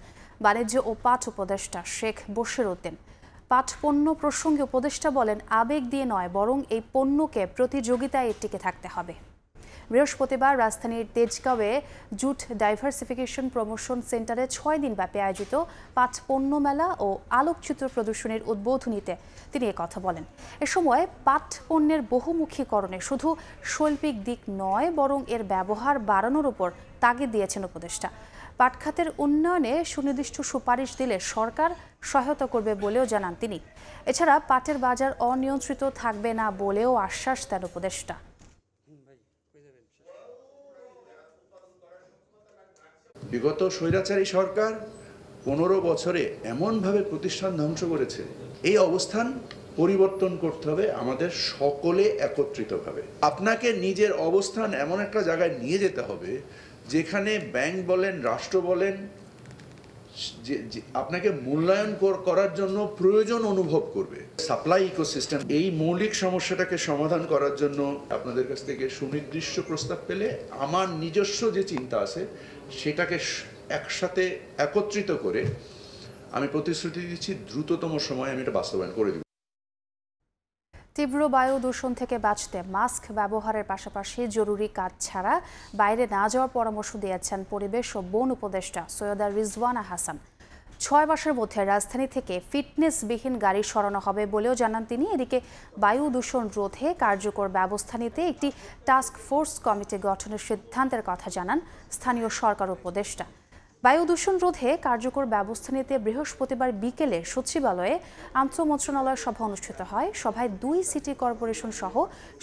বাণিজ্য ও পাট উপদেষ্টা শেখ বশির উদ্দিন। পাট পণ্য প্রসঙ্গে উপদেষ্টা বলেন, আবেগ দিয়ে নয়, বরং এই পণ্যকে প্রতিযোগিতায় টিকে থাকতে হবে। বৃহস্পতিবার রাজধানীর তেজগাঁওয়ে জুট ডাইভার্সিফিকেশন প্রমোশন সেন্টারে 6 দিন ব্যাপী আয়োজিত পাট পণ্য মেলা ও আলোকচিত্র প্রদর্শনীর উদ্বোধনীতে তিনি কথা বলেন। এ সময় পাট পণ্যের বহুমুখীকরণে শুধু শৈল্পিক দিক নয়, বরং এর ব্যবহার বাড়ানোর উপর তাগিদ দিয়েছেন উপদেষ্টা। পাট খাতের উন্নয়নে সুনির্দিষ্ট সুপারিশ দিলে সরকার সহায়তা করবে বলেও জানান তিনি। এছাড়া পাটের বাজার অনিয়ন্ত্রিত থাকবে না বলেও আশ্বাস দেন উপদেষ্টা। বিগত স্বৈরাচারী সরকার 15 বছরে এমনভাবে প্রতিষ্ঠান ধ্বংস করেছে, এই অবস্থান পরিবর্তন করতে হবে আমাদের সকলে একত্রিতভাবে। আপনাকে নিজের অবস্থান এমন একটা জায়গায় নিয়ে যেতে হবে যেখানে ব্যাংক বলেন, রাষ্ট্র বলেন, আপনাকে মূল্যায়ন করার জন্য প্রয়োজন অনুভব করবে। সাপ্লাই ইকোসিস্টেম, এই মৌলিক সমস্যাটাকে সমাধান করার জন্য আপনাদের কাছ থেকে সুনির্দিষ্ট প্রস্তাব পেলে আমার নিজস্ব যে চিন্তা আছে সেটাকে একসাথে একত্রিত করে আমি প্রতিশ্রুতি দিচ্ছি দ্রুততম সময়ে আমি এটা বাস্তবায়ন করে দেব। তীব্র বায়ু দূষণ থেকে বাঁচতে মাস্ক ব্যবহারের পাশাপাশি জরুরি কাজ ছাড়া বাইরে না যাওয়ার পরামর্শ দিয়েছেন পরিবেশ ও বন উপদেষ্টা সৈয়দা রিজওয়ানা হাসান। 6 মাসের মধ্যে রাজধানী থেকে ফিটনেসবিহীন গাড়ি সরানো হবে বলেও জানান তিনি। এদিকে বায়ু দূষণ রোধে কার্যকর ব্যবস্থা নিতে একটি টাস্ক ফোর্স কমিটি গঠনের সিদ্ধান্তের কথা জানান স্থানীয় সরকার উপদেষ্টা। বায়ু দূষণ রোধে কার্যকর ব্যবস্থা নিতে বৃহস্পতিবার বিকেলে সচিবালয়ে আন্তঃমন্ত্রণালয় সভা অনুষ্ঠিত হয়। সভায় 2 সিটি কর্পোরেশন সহ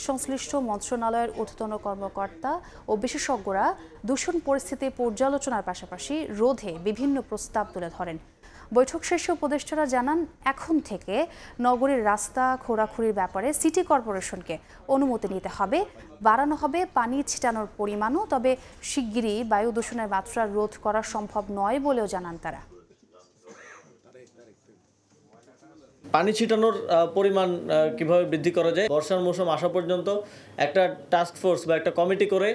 সংশ্লিষ্ট মন্ত্রণালয়ের ঊর্ধ্বতন কর্মকর্তা ও বিশেষজ্ঞরা দূষণ পরিস্থিতি পর্যালোচনার পাশাপাশি রোধে বিভিন্ন প্রস্তাব তুলে ধরেন। বৈঠক শেষে উপদেষ্টারা জানান, এখন থেকে নগরীর রাস্তা খোঁড়াখুড়ির ব্যাপারে সিটি কর্পোরেশনকে অনুমতি নিতে হবে, বাড়ানো হবে পানি ছিটানোর পরিমাণও। তবে শিগগিরই বায়ু দূষণের মাত্রা রোধ করা সম্ভব নয় বলেও জানান তারা। পানি ছিটানোর পরিমাণ কিভাবে বৃদ্ধি করা যায়, বর্ষার মৌসুম আসা পর্যন্ত একটা টাস্ক ফোর্স বা একটা কমিটি করে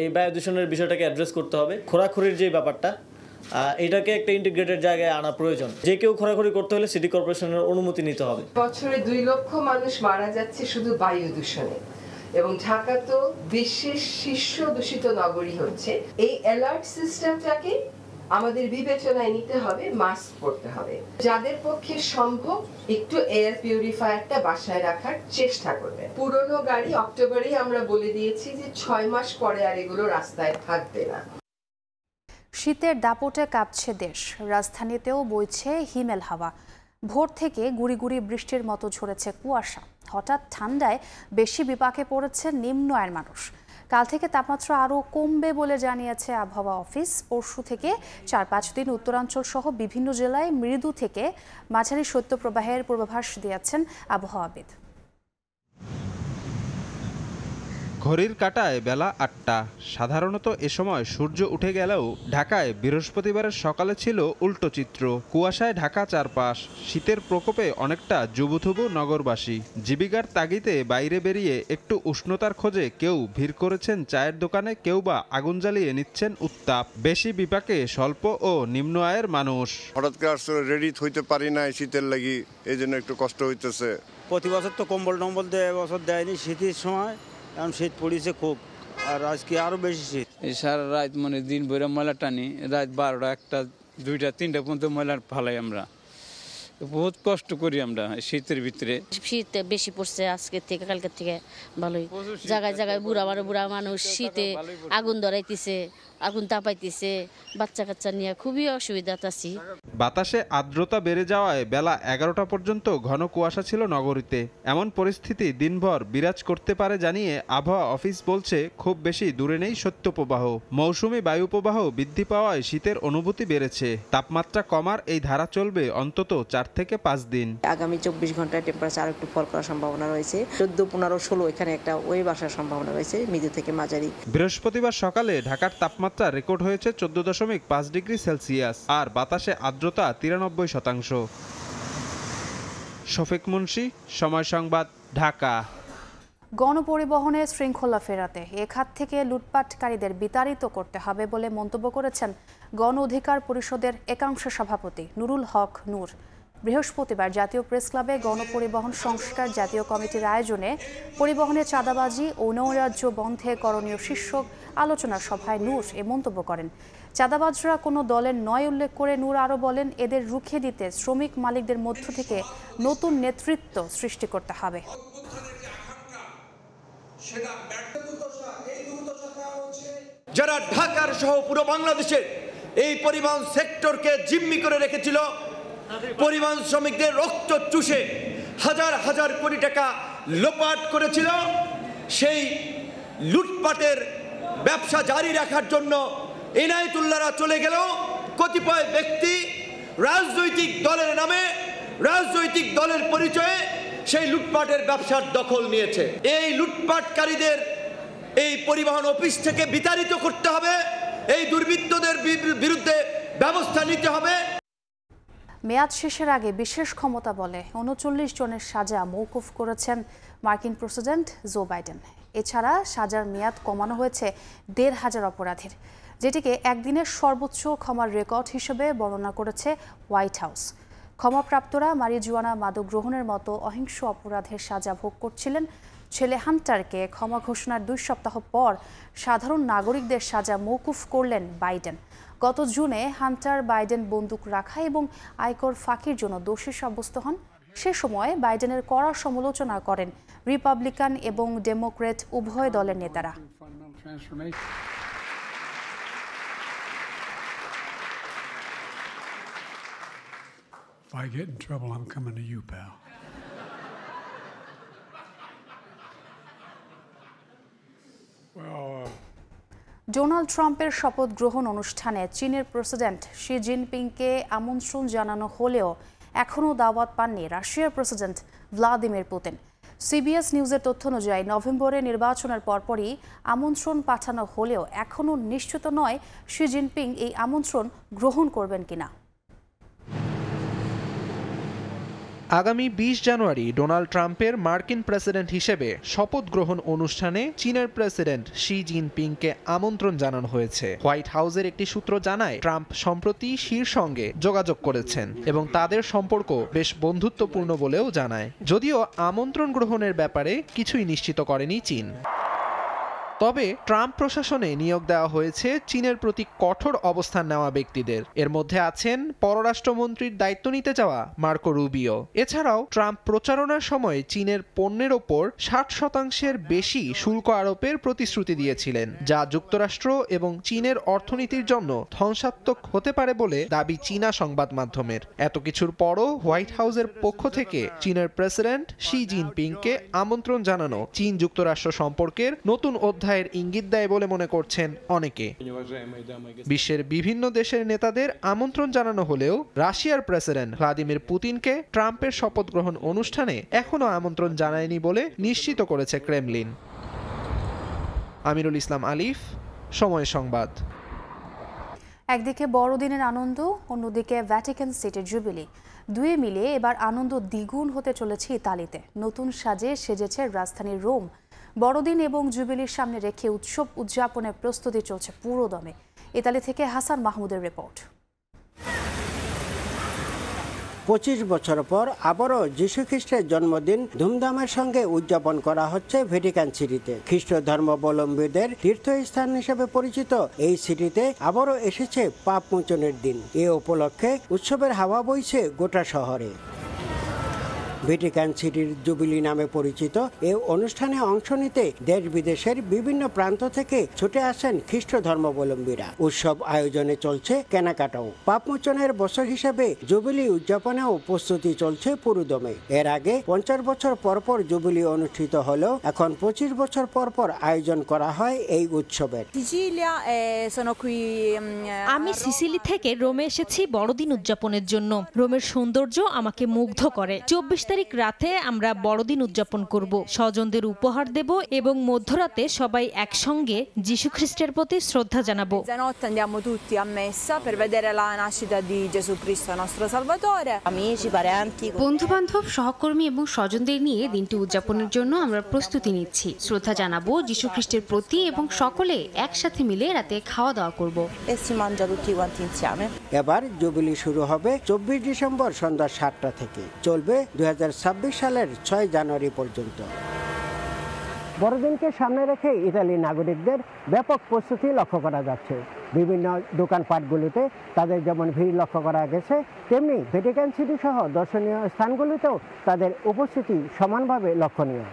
এই বায়ু দূষণের বিষয়টাকে অ্যাড্রেস করতে হবে। খোঁড়াখুড়ির যে ব্যাপারটা, এটাকে একটা ইন্টিগ্রেটেড জায়গায় আনা প্রয়োজন। যে কেউ খোঁড়াখুড়ি করতে হলে সিটি কর্পোরেশনের অনুমতি নিতে হবে। বছরে 2 লক্ষ মানুষ মারা যাচ্ছে শুধু বায়ু দূষণে, এবং ঢাকা তো বিশ্বের শীর্ষ দূষিত নগরী হচ্ছে। এই অ্যালার্ট সিস্টেমটাকে আমাদের বিবেচনায় নিতে হবে, মাস্ক পরতে হবে। যাদের পক্ষে সম্ভব একটু এয়ার পিউরিফায়ারটা বাসায় রাখার চেষ্টা করবে। পুরনো গাড়ি অক্টোবরেই আমরা বলে দিয়েছি যে 6 মাস পরে আর এগুলো রাস্তায় থাকবে না। শীতের দাপটে কাঁপছে দেশ, রাজধানীতেও বইছে হিমেল হাওয়া। ভোর থেকে গুড়ি গুড়ি বৃষ্টির মতো ঝরেছে কুয়াশা। হঠাৎ ঠান্ডায় বেশি বিপাকে পড়েছে নিম্ন আয়ের মানুষ। কাল থেকে তাপমাত্রা আরও কমবে বলে জানিয়েছে আবহাওয়া অফিস। পরশু থেকে 4-5 দিন উত্তরাঞ্চল সহ বিভিন্ন জেলায় মৃদু থেকে মাঝারি শৈত্যপ্রবাহের পূর্বাভাস দিয়েছেন আবহাওয়াবিদ। ঘড়ির কাঁটায় বেলা 8টা। সাধারণত এ সময় সূর্য উঠে গেলেও ঢাকায় বৃহস্পতিবারের সকালে ছিল উল্টো চিত্র। কুয়াশায় ঢাকা চারপাশ। শীতের প্রকোপে অনেকটা জুবুথুবু নগরবাসী। জীবিকার তাগিদে বাইরে বেরিয়ে একটু উষ্ণতার খোঁজে কেউ ভিড় করেছেন চায়ের দোকানে, কেউ বা আগুন জ্বালিয়ে নিচ্ছেন উত্তাপ। বেশি বিপাকে স্বল্প ও নিম্ন আয়ের মানুষ। হঠাৎ করে আসলে রেডি হইতে পারি না শীতের লাগি, এই জন্য একটু কষ্ট হইতেছে। প্রতি বছর তো কম্বল টম্বল দেয়, বছর দেয়নি শীতের সময়, এখন শীত পড়েছে খুব, আর আজকে আরো বেশি শীত। সারা রাত মানে দিন ভরে ময়লা টানি, রাত 12টা 1টা 2টা 3টা পর্যন্ত ময়লা ফালাই। আমরা বহুত কষ্ট করি আমরা শীতের ভিতরে। শীত বেশি পড়ছে আজকে থেকে, কালকের থেকে ভালোই। জায়গায় জায়গায় বুড়া মানুষ শীতে আগুন ধরাইতেছে, আগুন তাপাইতেছে, বাচ্চা কাচ্চা নিয়ে খুবই অসুবিধা আছি। বাতাসে আর্দ্রতা বেড়ে যাওয়ায় বেলা 11টা পর্যন্ত ঘন কুয়াশা ছিল নগরীতে। এমন পরিস্থিতি দিনভর বিরাজ করতে পারে জানিয়ে আবহাওয়া অফিস বলছে, খুব বেশি দূরে নেই শৈত্যপ্রবাহ। মৌসুমি বায়ুপ্রবাহ বৃদ্ধি পাওয়ায় শীতের অনুভূতি বেড়েছে। তাপমাত্রা কমার এই ধারা চলবে অন্তত 4 থেকে 5 দিন। আগামী 24 ঘন্টায় টেম্পারেচার একটু ফল করার সম্ভাবনা রয়েছে। 14, 15, 16 এখানে একটা ওয়েভ আসার সম্ভাবনা রয়েছে, মৃদু থেকে মাঝারি। বৃহস্পতিবার সকালে ঢাকার তাপমাত্রা রেকর্ড হয়েছে 14.5 ডিগ্রি সেলসিয়াস, আর বাতাসে আর্দ্রতা 93%। শফিক মুন্সি, সময় সংবাদ, ঢাকা। গণপরিবহনে শৃঙ্খলা ফেরাতে এ খাত থেকে লুটপাটকারীদের বিতাড়িত করতে হবে বলে মন্তব্য করেছেন গণ অধিকার পরিষদের একাংশ সভাপতি নুরুল হক নূর। বৃহস্পতিবার জাতীয় প্রেস ক্লাবে গণপরিবহন সংস্কার জাতীয় কমিটির আয়োজনে পরিবহনে চাঁদাবাজি ও নৈরাজ্য বন্ধে করণীয় শীর্ষক আলোচনা সভায় নূর এ মন্তব্য করেন। চাঁদাবাজরা কোনো দলের নয় উল্লেখ করে নূর আরও বলেন, এদের রুখে দিতে শ্রমিক মালিকদের মধ্য থেকে নতুন নেতৃত্ব সৃষ্টি করতে হবে। যারা ঢাকার সহ পুরো বাংলাদেশে এই পরিবহন সেক্টরকে জিম্মি করে রেখেছিল, পরিবহন শ্রমিকদের রক্ত চুষে হাজার হাজার কোটি টাকা লোপাট করেছিল, সেই লুটপাটের ব্যবসা জারি রাখার জন্য এনায়েতুল্লাহরা চলে গেল, কতিপয় ব্যক্তি রাজনৈতিক দলের নামে, রাজনৈতিক দলের পরিচয়ে সেই লুটপাটের ব্যবসার দখল নিয়েছে। এই লুটপাটকারীদের এই পরিবহন অফিস থেকে বিতাড়িত করতে হবে, এই দুর্বৃত্তদের বিরুদ্ধে ব্যবস্থা নিতে হবে। মেয়াদ শেষের আগে বিশেষ ক্ষমতা বলে ৩৯ জনের সাজা মওকুফ করেছেন মার্কিন প্রেসিডেন্ট জো বাইডেন। এছাড়া সাজার মেয়াদ কমানো হয়েছে ১৫০০ অপরাধীর, যেটিকে একদিনের সর্বোচ্চ ক্ষমার রেকর্ড হিসেবে বর্ণনা করেছে হোয়াইট হাউস। ক্ষমাপ্রাপ্তরা মারিজুয়ানা মাদক গ্রহণের মতো অহিংস অপরাধের সাজা ভোগ করছিলেন। ছেলে হান্টারকে ক্ষমা ঘোষণার ২ সপ্তাহ পর সাধারণ নাগরিকদের সাজা মওকুফ করলেন বাইডেন। গত জুনে হান্টার বাইডেন বন্দুক রাখা এবং আয়কর ফাঁকির জন্য দোষী সাব্যস্ত হন। সে সময় বাইডেনের কড়া সমালোচনা করেন রিপাবলিকান এবং ডেমোক্র্যাট উভয় দলের নেতারা। If I get in trouble, I'm coming to you, pal. Donald ট্রাম্পের শপথ গ্রহণ অনুষ্ঠানে চীনের প্রেসিডেন্ট শি জিনপিংকে আমন্ত্রণ জানানো হলেও এখনও দাওয়াত পাননি রাশিয়ার প্রেসিডেন্ট ভ্লাদিমির পুতিন। সিবিএস নিউজের তথ্য অনুযায়ী নভেম্বরে নির্বাচনের পরপরই আমন্ত্রণ পাঠানো হলেও এখনও নিশ্চিত নয় শি জিনপিং এই আমন্ত্রণ গ্রহণ করবেন কিনা। আগামী ২০ জানুয়ারি ডোনাল্ড ট্রাম্পের মার্কিন প্রেসিডেন্ট হিসেবে শপথ গ্রহণ অনুষ্ঠানে চীনের প্রেসিডেন্ট শি জিনপিংকে আমন্ত্রণ জানানো হয়েছে। হোয়াইট হাউসের একটি সূত্র জানায় ট্রাম্প সম্প্রতি শির সঙ্গে যোগাযোগ করেছেন এবং তাদের সম্পর্ক বেশ বন্ধুত্বপূর্ণ বলেও জানায়। যদিও আমন্ত্রণ গ্রহণের ব্যাপারে কিছুই নিশ্চিত করেনি চীন। তবে ট্রাম্প প্রশাসনে নিয়োগ দেওয়া হয়েছে চীনের প্রতি কঠোর অবস্থান নেওয়া ব্যক্তিদের। এর মধ্যে আছেন পররাষ্ট্রমন্ত্রীর দায়িত্ব নিতে যাওয়া মার্কো রুবিও। এছাড়াও ট্রাম্প প্রচারণার সময় চীনের পণ্যের ওপর ৬০% বেশি শুল্ক আরোপের প্রতিশ্রুতি দিয়েছিলেন, যা যুক্তরাষ্ট্র এবং চীনের অর্থনীতির জন্য ধ্বংসাত্মক হতে পারে বলে দাবি চীনা সংবাদ মাধ্যমের। এত কিছুর পরও হোয়াইট হাউসের পক্ষ থেকে চীনের প্রেসিডেন্ট শি জিনপিংকে আমন্ত্রণ জানানো চীন যুক্তরাষ্ট্র সম্পর্কের নতুন অধ্যায়ের ইঙ্গিত দেয় বলে মনে করছেন অনেকে। বিশ্বের বিভিন্ন দেশের নেতাদের আমন্ত্রণ জানানো হলেও রাশিয়ার প্রেসিডেন্ট ভ্লাদিমির পুতিনকে ট্রাম্পের শপথ গ্রহণ অনুষ্ঠানে এখনও আমন্ত্রণ জানায়নি বলে নিশ্চিত করেছে ক্রেমলিন। আমিরুল ইসলাম আলিফ, সময় সংবাদ। একদিকে বড়দিনের আনন্দ, অন্যদিকে ভ্যাটিকান সিটির জুবিলি, দুয়ে মিলে এবার আনন্দ দ্বিগুণ হতে চলেছে ইতালিতে। নতুন সাজে সেজেছে রাজধানী রোম। বড়দিন এবং জুবিলির সামনে রেখে উৎসব উদযাপনের প্রস্তুতি চলছে পুরো দমে। ইতালি থেকে হাসান মাহমুদের রিপোর্ট। 25 বছর পর আবারও যীশু খ্রিস্টের জন্মদিন ধুমধামের সঙ্গে উদযাপন করা হচ্ছে ভ্যাটিকান সিটিতে। খ্রিস্ট ধর্মাবলম্বীদের তীর্থস্থান হিসেবে পরিচিত এই সিটিতে আবারও এসেছে পাপ মোচনের দিন। এ উপলক্ষে উৎসবের হাওয়া বইছে গোটা শহরে। ভ্যাটিকান সিটির জুবিলি নামে পরিচিত এই অনুষ্ঠানে অংশ নিতে দেশ বিদেশের বিভিন্ন প্রান্ত থেকে ছুটে আসেন খ্রিস্ট ধর্মাবলম্বীরা। উৎসব আয়োজনে চলছে কেনাকাটাও। পাপমোচনের বছর হিসেবে জুবিলি উদযাপনেও প্রস্তুতি চলছে পুরোদমে। এর আগে 50 বছর পরপর জুবিলি অনুষ্ঠিত হলেও এখন 25 বছর পরপর আয়োজন করা হয় এই উৎসবের। আমি সিসিলি থেকে রোমে এসেছি বড়দিন উদযাপনের জন্য। রোমের সৌন্দর্য আমাকে মুগ্ধ করে। 24 তারিখ রাতে আমরা বড়দিন উদযাপন করব, স্বজনদের উপহার দেব এবং মধ্যরাতে সবাই একসঙ্গে যীশু খ্রিস্টের প্রতি শ্রদ্ধা জানাবো। বন্ধু-বান্ধব, সহকর্মী এবং স্বজনদের নিয়ে দিনটি উদযাপনের জন্য আমরা প্রস্তুতি নিচ্ছি। শ্রদ্ধা জানাবো যীশু খ্রিস্টের প্রতি এবং সকলে একসাথে মিলে রাতে খাওয়া দাওয়া করব। এবার জুবিলি শুরু হবে 24 ডিসেম্বর সন্ধ্যা 7টা থেকে, চলবে 2026 সালের 6 জানুয়ারি পর্যন্ত। বড়দিনকে সামনে রেখে ইতালির নাগরিকদের ব্যাপক প্রস্তুতি লক্ষ্য করা যাচ্ছে। বিভিন্ন দোকানপাটগুলিতে তাদের যেমন ভিড় লক্ষ্য করা গেছে, তেমনি ভ্যাটিকান সিটি সহ দর্শনীয় স্থানগুলিতেও তাদের উপস্থিতি সমানভাবে লক্ষণীয়।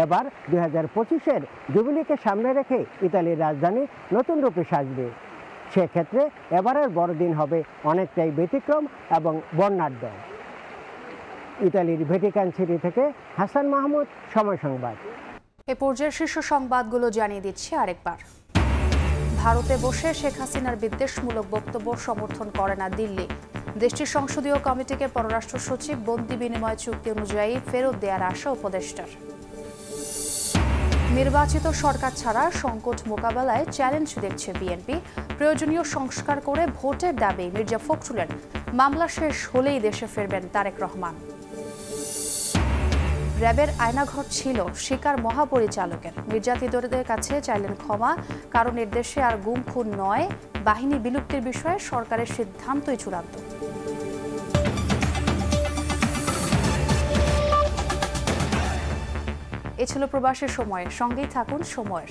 এবার 2025-এর জুবিলিকে সামনে রেখে ইতালির রাজধানী নতুন রূপে সাজবে। সেক্ষেত্রে এবারের বড়দিন হবে অনেকটাই ব্যতিক্রম এবং বর্ণাঢ্য। ইতালির ভ্যাটিকান সিটি থেকে হাসান মাহমুদ, সময় সংবাদ। এ পর্যায়ে শীর্ষ সংবাদগুলো জানিয়ে দিচ্ছি আরেকবার। ভারতে বসে শেখ হাসিনার বিদ্বেষমূলক বক্তব্য সমর্থন করে না দিল্লি। দেশটির সংসদীয় কমিটিকে পররাষ্ট্র সচিব বন্দি বিনিময় চুক্তি অনুযায়ী ফেরত দেওয়ার আশা উপদেষ্টার। নির্বাচিত সরকার ছাড়া সংকট মোকাবেলায় চ্যালেঞ্জ দেখছে বিএনপি। প্রয়োজনীয় সংস্কার করে ভোটের দাবি মির্জা ফখরুলের। মামলা শেষ হলেই দেশে ফিরবেন তারেক রহমান। র্যাবের আয়নাঘর ছিল শিকার মহাপরিচালকের। নির্যাতিতদের কাছে চাইলেন ক্ষমা, কারণ এর দেশে আর গুম খুন নয়, বাহিনী বিলুপ্তির বিষয়ে সরকারের সিদ্ধান্তই চূড়ান্ত। এ ছিল প্রবাসের সময়, সঙ্গেই থাকুন সময়ের।